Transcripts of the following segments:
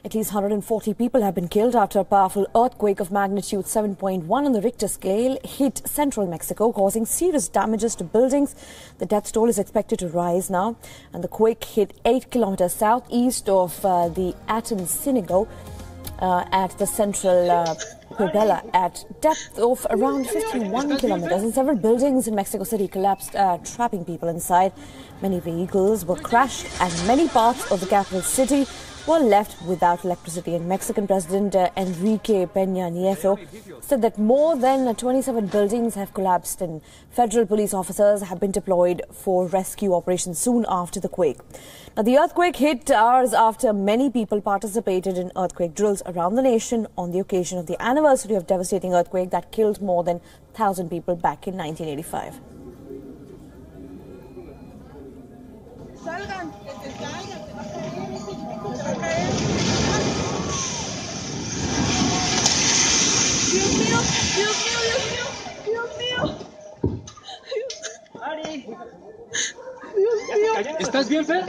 At least 140 people have been killed after a powerful earthquake of magnitude 7.1 on the Richter scale hit central Mexico, causing serious damages to buildings. The death toll is expected to rise now, and the quake hit 8 kilometers southeast of the Atencingo at the central Puebla at depth of around 51 kilometers, and several buildings in Mexico City collapsed, trapping people inside. Many vehicles were crashed and many parts of the capital city were left without electricity. And Mexican President Enrique Peña Nieto said that more than 27 buildings have collapsed and federal police officers have been deployed for rescue operations soon after the quake. Now, the earthquake hit hours after many people participated in earthquake drills around the nation on the occasion of the anniversary of devastating earthquake that killed more than 1,000 people back in 1985. ¿Estás bien, Fer?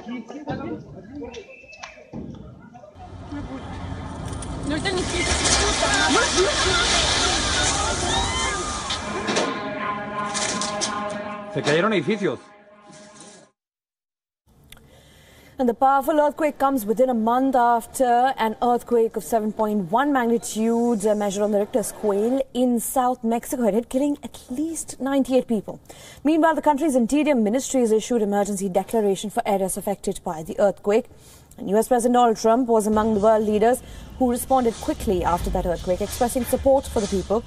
Se cayeron edificios. And the powerful earthquake comes within a month after an earthquake of 7.1 magnitude measured on the Richter scale in South Mexico had hit, killing at least 98 people. Meanwhile, the country's Interior Ministry has issued emergency declaration for areas affected by the earthquake. And US President Donald Trump was among the world leaders who responded quickly after that earthquake, expressing support for the people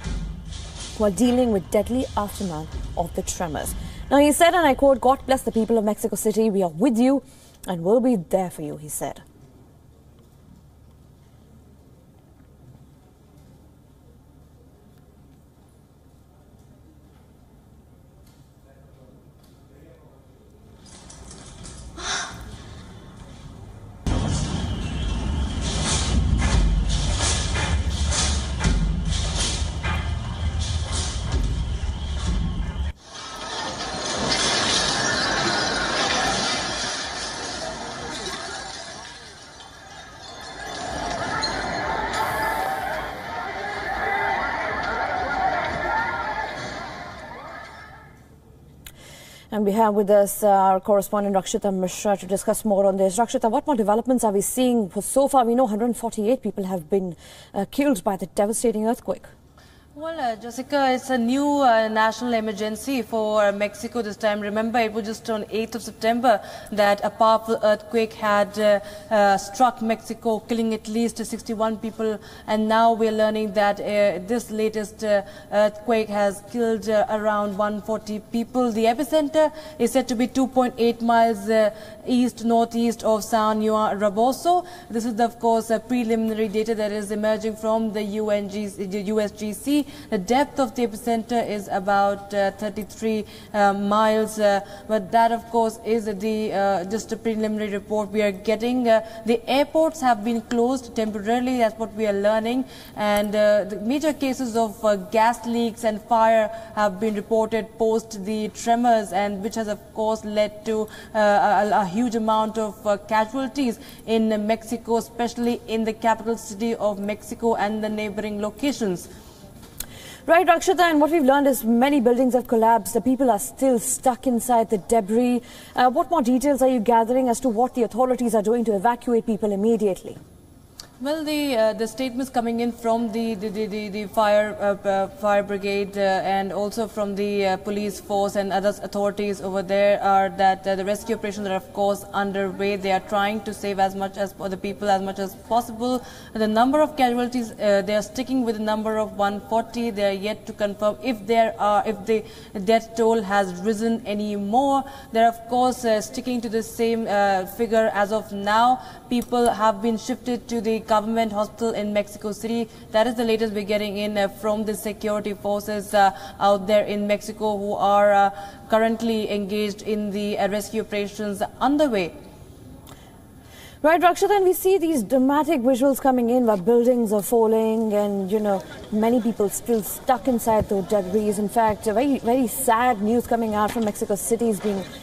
who are dealing with deadly aftermath of the tremors. Now, he said, and I quote, "God bless the people of Mexico City. We are with you and we'll be there for you," he said. And we have with us our correspondent Rakshita Mishra to discuss more on this. Rakshita, what more developments are we seeing? So far, we know 148 people have been killed by the devastating earthquake. Well, Jessica, it's a new national emergency for Mexico this time. Remember, it was just on 8th of September that a powerful earthquake had struck Mexico, killing at least 61 people. And now we're learning that this latest earthquake has killed around 140 people. The epicenter is said to be 2.8 miles east-northeast of San Juan Raboso. This is, of course, preliminary data that is emerging from the USGC. The depth of the epicenter is about 33 miles, but that, of course, is the just a preliminary report we are getting. The airports have been closed temporarily, that's what we are learning, and the major cases of gas leaks and fire have been reported post the tremors, and which has, of course, led to a huge amount of casualties in Mexico, especially in the capital city of Mexico and the neighboring locations. Right, Rakshita, and what we've learned is many buildings have collapsed. The people are still stuck inside the debris. What more details are you gathering as to what the authorities are doing to evacuate people immediately? Well, the statements coming in from the fire brigade and also from the police force and other authorities over there are that the rescue operations are, of course, underway. They are trying to save as much as for the people as much as possible. The number of casualties, they are sticking with the number of 140. They are yet to confirm if the death toll has risen any more. They are, of course, sticking to the same figure as of now. People have been shifted to the government hospital in Mexico City. That is the latest we're getting in from the security forces out there in Mexico, who are currently engaged in the rescue operations underway. Right, Rakshit, and we see these dramatic visuals coming in where buildings are falling and, many people still stuck inside those debris. In fact, very, very sad news coming out from Mexico City.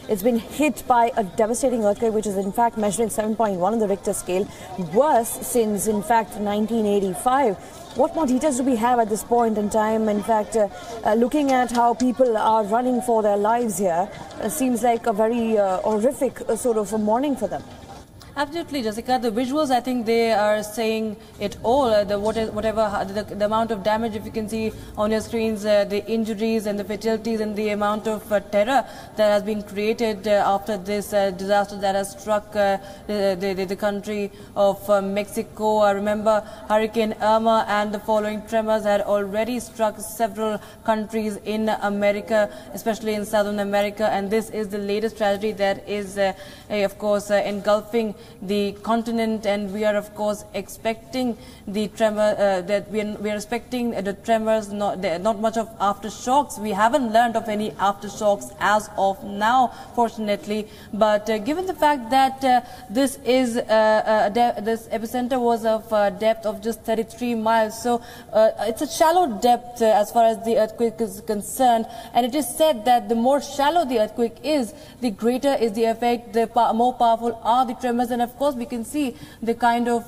It's been hit by a devastating earthquake, which is in fact measuring 7.1 on the Richter scale, worst since, in fact, 1985. What more details do we have at this point in time? In fact, looking at how people are running for their lives here, seems like a very horrific sort of a morning for them. Absolutely, Jessica. The visuals, I think they are saying it all. The amount of damage, if you can see on your screens, the injuries and the fatalities and the amount of terror that has been created after this disaster that has struck the country of Mexico. I remember Hurricane Irma and the following tremors had already struck several countries in America, especially in Southern America. And this is the latest tragedy that is, of course, engulfing the continent, and we are of course expecting the tremor that we are expecting the tremors, not much of aftershocks. We haven't learned of any aftershocks as of now, fortunately, but given the fact that this epicenter was of depth of just 33 miles, so it's a shallow depth as far as the earthquake is concerned, and it is said that the more shallow the earthquake is, the greater is the effect, the more powerful are the tremors. And of course we can see the kind of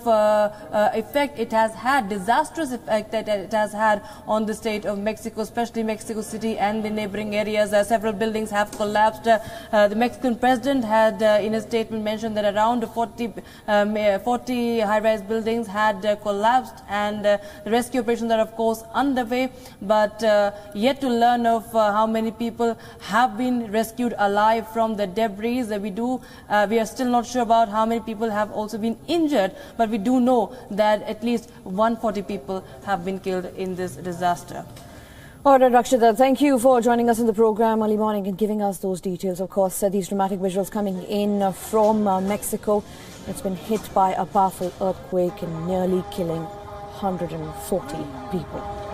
effect it has had, disastrous effect that it has had on the state of Mexico, especially Mexico City and the neighboring areas. Several buildings have collapsed. The Mexican president had in a statement mentioned that around 40 high-rise buildings had collapsed, and the rescue operations are of course underway, but yet to learn of how many people have been rescued alive from the debris. We are still not sure about how many people have also been injured, but we do know that at least 140 people have been killed in this disaster. All right, Rakshita, thank you for joining us in the program early morning and giving us those details. Of course, these dramatic visuals coming in from Mexico. It's been hit by a powerful earthquake and nearly killing 140 people.